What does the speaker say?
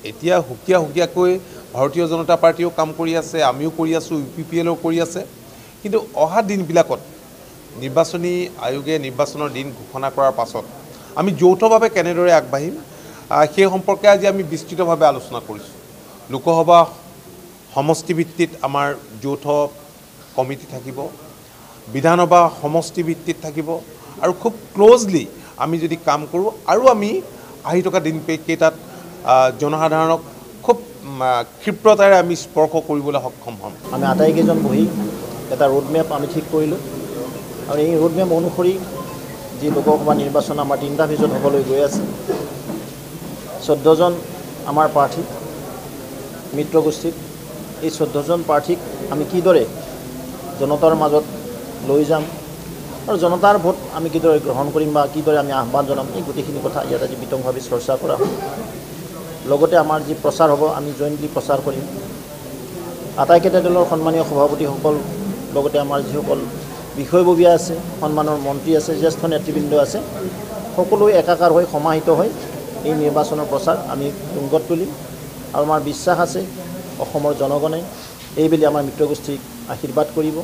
এতিয়া হুকিয়াকৈ ভাৰতীয় জনতা পাৰ্টিও কাম কৰি আছে, আমিও কৰি আছোঁ, UPPLও কৰি আছে। কিন্তু অহা দিনবিলাকত নিৰ্বাচনী আয়োগে নিৰ্বাচনৰ দিন ঘোষণা কৰাৰ পাছত আমি যৌথভাৱে কেনেদৰে আগবাঢ়িম সেই সম্পৰ্কে আজি আমি বিস্তৃতভাৱে আলোচনা কৰিছোঁ। লোকসভা সমষ্টিভিত্তিত আমাৰ যৌথ কমিটি থাকিব, বিধানসভা সমষ্টিভিত্তিত থাকিব, আৰু খুব ক্ল'জলি আমি যদি কাম কৰোঁ আৰু আমি আহি থকা দিনকেইটাত জনসাধাৰণক খুব ক্ষিপ্ৰতাৰে আমি স্পৰ্শ কৰিবলৈ সক্ষম হ'ম। আমি আটাইকেইজন বহি এটা ৰোডমেপ আমি ঠিক কৰিলোঁ আৰু এই ৰোডমেপ অনুসৰি যি লোকসভা নিৰ্বাচন আমাৰ 3টা ফেজত হ'বলৈ গৈ আছে, 14জন আমাৰ প্ৰাৰ্থী মিত্ৰগোষ্ঠীত, এই 14জন প্ৰাৰ্থীক আমি কিদৰে জনতাৰ মাজত লৈ যাম আৰু জনতাৰ ভোট আমি কিদৰে গ্ৰহণ কৰিম বা কিদৰে আমি আহ্বান জনাম, এই গোটেইখিনি কথা ইয়াত আজি বিতংভাৱে চৰ্চা কৰা হয়। লগতে আমাৰ যি প্ৰচাৰ হ'ব আমি জইণ্টলি প্ৰচাৰ কৰিম। আটাইকেইটা দলৰ সন্মানীয় সভাপতিসকল, লগতে আমাৰ যিসকল বিষয়ববীয়া আছে, সন্মানৰ মন্ত্ৰী আছে, জ্যেষ্ঠ নেতৃবৃন্দ আছে, সকলোৱে একাকাৰ হৈ সমাহিত হৈ এই নিৰ্বাচনৰ প্ৰচাৰ আমি তুংগত তুলিম। আৰু আমাৰ বিশ্বাস আছে অসমৰ জনগণে এইবেলি আমাৰ মিত্ৰগোষ্ঠীক আশীৰ্বাদ কৰিব।